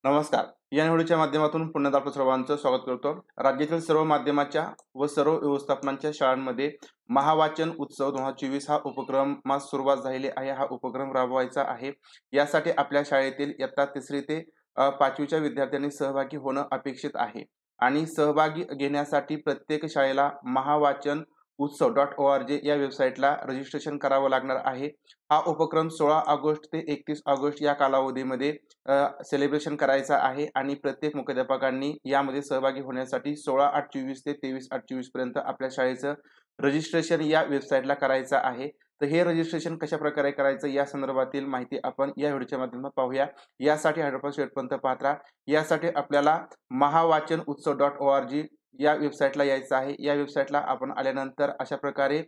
नमस्कार. या निवडीच्या माध्यमातून पुन्हा आपलं सर्वांचं स्वागत करतो. राज्यातील सर्व माध्यमाच्या व सर्व व्यवस्थापनांच्या शाळांमध्ये महावाचन उत्सव 2024 हा उपक्रमास सुरुवात झालेली आहे. हा उपक्रम राबवायचा आहे. यासाठी आपल्या शाळेतील इयत्ता 3री ते 5वीच्या विद्यार्थ्यांनी सहभागी होणं अपेक्षित आहे आणि सहभागी घेण्यासाठी प्रत्येक शाळेला महावाचन उत्सव.org या वेबसाईटला रजिस्ट्रेशन करावं लागणार आहे. हा उपक्रम 16 ऑगस्ट ते 31 ऑगस्ट या कालावधीमध्ये सेलिब्रेशन करायचा आहे आणि प्रत्येक मुख्याध्यापकांनी यामध्ये सहभागी होण्यासाठी 16/8/24 ते 23/8/24 पर्यंत आपल्या शाळेचं रजिस्ट्रेशन या वेबसाईटला करायचं आहे. तर हे रजिस्ट्रेशन कशाप्रकारे करायचं या संदर्भातील माहिती आपण या व्हिडिओच्या माध्यमातून पाहूया. यासाठी 100% पर्यंत पाहत राहा. यासाठी आपल्याला महावाचन उत्सव.org या वेबसाईटला यायचं आहे. या वेबसाईटला आपण आल्यानंतर अशा प्रकारे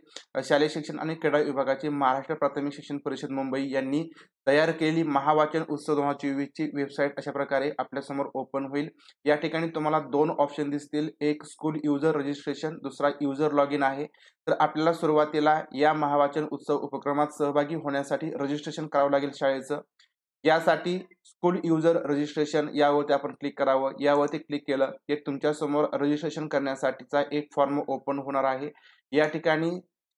शालेय शिक्षण आणि क्रीडा विभागाची महाराष्ट्र प्राथमिक शिक्षण परिषद मुंबई यांनी तयार केलेली महावाचन उत्सव 2024 ची वेबसाईट अशा प्रकारे आपल्यासमोर ओपन होईल. या ठिकाणी तुम्हाला 2 ऑप्शन दिसतील. एक स्कूल युजर रजिस्ट्रेशन, दुसरा युजर लॉगिन आहे. तर आपल्याला सुरुवातीला या महावाचन उत्सव उपक्रमात सहभागी होण्यासाठी रजिस्ट्रेशन करावं लागेल शाळेचं. यासाठी स्कूल युजर रजिस्ट्रेशन यावरती आपण क्लिक करावं. यावरती क्लिक केलं की तुमच्या समोर रजिस्ट्रेशन करण्यासाठीचा एक फॉर्म ओपन होणार आहे. या ठिकाणी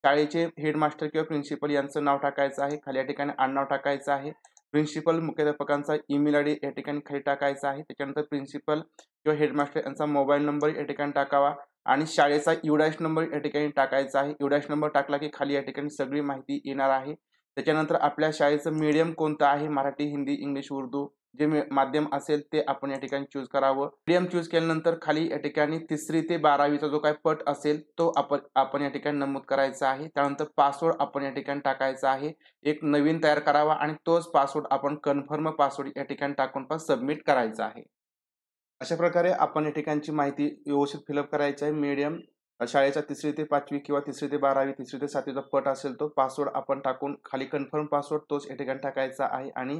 शाळेचे हेडमास्टर किंवा प्रिन्सिपल यांचं नाव टाकायचं आहे. खाली या ठिकाणी आडनाव टाकायचं आहे. प्रिन्सिपल मुख्याध्यापकांचा ईमेल आयडी या ठिकाणी खाली टाकायचा आहे. त्याच्यानंतर प्रिन्सिपल किंवा हेडमास्टर यांचा मोबाईल नंबर या ठिकाणी टाकावा आणि शाळेचा UDASH नंबर या ठिकाणी टाकायचा आहे. UDASH नंबर टाकला की खाली या ठिकाणी सगळी माहिती येणार आहे. त्याच्यानंतर आपल्या शाळेचं मीडियम कोणतं आहे, मराठी, हिंदी, इंग्लिश, उर्दू जे माध्यम असेल ते आपण या ठिकाणी चूज करावं. मीडियम चूज केल्यानंतर खाली या ठिकाणी 3री ते 12वीचा जो काही पट असेल तो आपण या ठिकाणी नमूद करायचा आहे. त्यानंतर पासवर्ड आपण या ठिकाणी टाकायचा आहे. एक नवीन तयार करावा आणि तोच पासवर्ड आपण कन्फर्म पासवर्ड या ठिकाणी टाकून सबमिट करायचा आहे. अशा प्रकारे आपण या ठिकाणची माहिती व्यवस्थित फिलअप करायची आहे. मीडियम शाळेचा 3री ते 5वी किंवा 3री ते 12वी, 3री ते 7वीचा पट असेल तो पासवर्ड आपण टाकून खाली कन्फर्म पासवर्ड तोच या ठिकाणी टाकायचा आहे आणि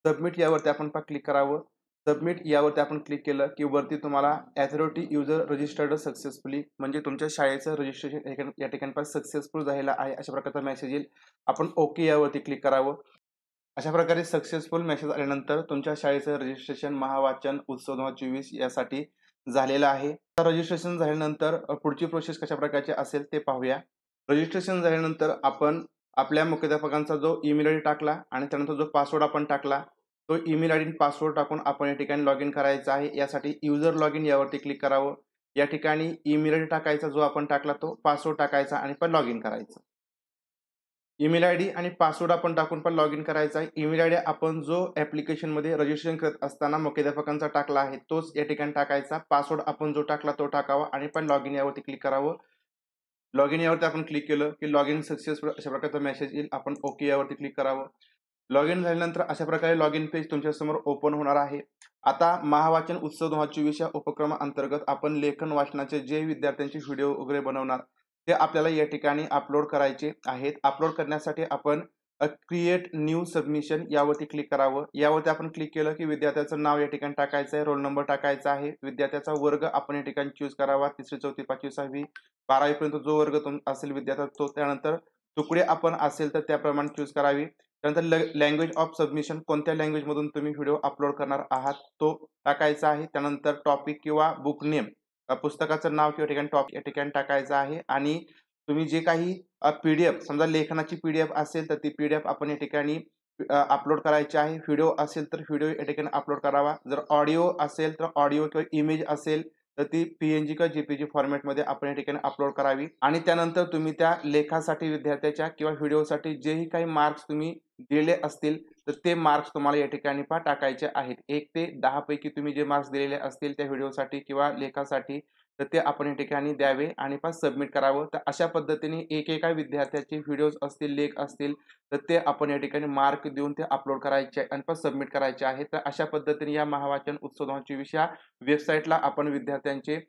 सबमिट यावरती आपण क्लिक करावं. सबमिट यावरती आपण क्लिक केलं की वरती तुम्हाला अथॉरिटी युजर रजिस्टर्ड सक्सेसफुली म्हणजे तुमच्या शाळेचं रजिस्ट्रेशन या ठिकाणी सक्सेसफुल झालेलं आहे अशा प्रकारचा मेसेज येईल. आपण ओके यावरती क्लिक करावं. अशा प्रकारे सक्सेसफुल मेसेज आल्यानंतर तुमच्या शाळेचं रजिस्ट्रेशन महावाचन उत्सव 2024 यासाठी झालेलं आहे. रजिस्ट्रेशन झाल्यानंतर पुढची प्रोसेस कशा प्रकारची असेल ते पाहूया. रजिस्ट्रेशन झाल्यानंतर आपण आपल्या मुख्याध्यापकांचा जो ईमेल आयडी टाकला आणि त्यानंतर जो पासवर्ड आपण टाकला तो ईमेल आयडी आणि पासवर्ड टाकून आपण या ठिकाणी लॉग इन करायचं आहे. यासाठी युजर लॉग इन यावरती क्लिक करावं. या ठिकाणी ईमेल आयडी टाकायचा जो आपण टाकला तो पासवर्ड टाकायचा आणि पण लॉग इन करायचं. ईमेल आयडी आणि पासवर्ड आपण टाकून पण लॉग इन करायचा आहे. ईमेल आयडी आपण जो ॲप्लिकेशनमध्ये रजिस्ट्रेशन करत असताना मुख्याध्यापकांचा टाकला आहे तोच या ठिकाणी टाकायचा. पासवर्ड आपण जो टाकला तो टाकावा आणि पण लॉग इन यावरती क्लिक करावं. लॉग इन यावरती आपण क्लिक केलं की लॉग इन सक्सेसफुल अशा प्रकारचा मेसेज येईल. आपण ओके यावरती क्लिक करावं. लॉग इन झाल्यानंतर अशा प्रकारे लॉग इन पेज तुमच्यासमोर ओपन होणार आहे. आता महावाचन उत्सव 2024 या उपक्रमाअंतर्गत आपण लेखन वाचनाचे जे विद्यार्थ्यांचे व्हिडिओ वगैरे बनवणार ते आपल्याला या ठिकाणी अपलोड करायचे आहेत. अपलोड करण्यासाठी आपण क्रिएट न्यू सबमिशन यावरती क्लिक करावं. यावरती आपण क्लिक केलं की विद्यार्थ्याचं नाव या ठिकाणी टाकायचं आहे, रोल नंबर टाकायचा आहे, विद्यार्थ्याचा वर्ग आपण या ठिकाणी चूज करावा. 3री, 4थी, 5वी, 6वी, 12वी पर्यंत जो वर्ग असेल विद्यार्थ्याचा तो. त्यानंतर तुकडे आपण असेल तर त्याप्रमाणे चूज करावी. त्यानंतर लँग्वेज ऑफ सबमिशन कोणत्या लँग्वेज मधून तुम्ही व्हिडिओ अपलोड करणार आहात तो टाकायचा आहे. त्यानंतर टॉपिक किंवा बुक नेम पुस्तकाचं नाव किंवा ठिकाणी टॉपिक या ठिकाणी टाकायचं आहे आणि तुम्ही जे काही PDF समजा लेखनाची PDF असेल तर ती PDF आपण या ठिकाणी अपलोड करायची आहे. व्हिडिओ असेल तर व्हिडिओ या ठिकाणी अपलोड करावा. जर ऑडिओ असेल तर ऑडिओ किंवा इमेज असेल तर ती PNG किंवा JPG फॉर्मॅटमध्ये आपण या ठिकाणी अपलोड करावी आणि त्यानंतर तुम्ही त्या लेखासाठी विद्यार्थ्याच्या किंवा व्हिडिओसाठी जेही काही मार्क्स तुम्ही दिलेले असतील तर ते मार्क्स तुम्हाला या ठिकाणी टाकायचे आहेत. 1 ते 10 पैकी तुम्ही जे मार्क्स दिलेले असतील त्या व्हिडिओसाठी किंवा लेखासाठी तर ते आपण या ठिकाणी द्यावे आणि सबमिट करावं. तर अशा पद्धतीने एकेका विद्यार्थ्याचे व्हिडिओज असतील, लेख असतील तर ते आपण या ठिकाणी मार्क देऊन ते अपलोड करायचे आणि सबमिट करायचे आहे. तर अशा पद्धतीने या महावाचन उत्सव 2024 या वेबसाईटला आपण विद्यार्थ्यांचे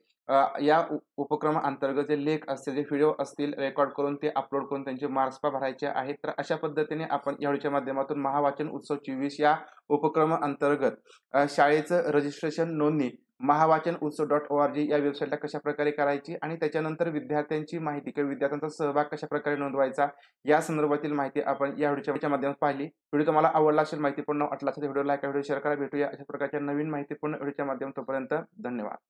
या उपक्रमाअंतर्गत जे लेख असतील, जे व्हिडिओ असतील रेकॉर्ड करून ते अपलोड करून त्यांचे मार्क्स भरायचे आहेत. तर अशा पद्धतीने आपण या व्हिडिओच्या माध्यमातून महावाचन उत्सव 24 या उपक्रमाअंतर्गत शाळेचं रजिस्ट्रेशन नोंदणी महावाचनोत्सव.org या वेबसाईटला कशाप्रकारे करायची आणि त्याच्यानंतर विद्यार्थ्यांची माहिती किंवा विद्यार्थ्यांचा सहभाग कशाप्रकारे नोंदवायचा या संदर्भातील माहिती आपण या व्हिडिओच्या माध्यमातून पाहिली. व्हिडिओ तुम्हाला आवडला असेल, माहितीपूर्ण वाटला असेल, व्हिडिओ लाईक, व्हिडिओ शेअर करा. भेटूया अशा प्रकारच्या नवीन माहितीपूर्ण व्हिडिओच्या माध्यमातून. तोपर्यंत धन्यवाद.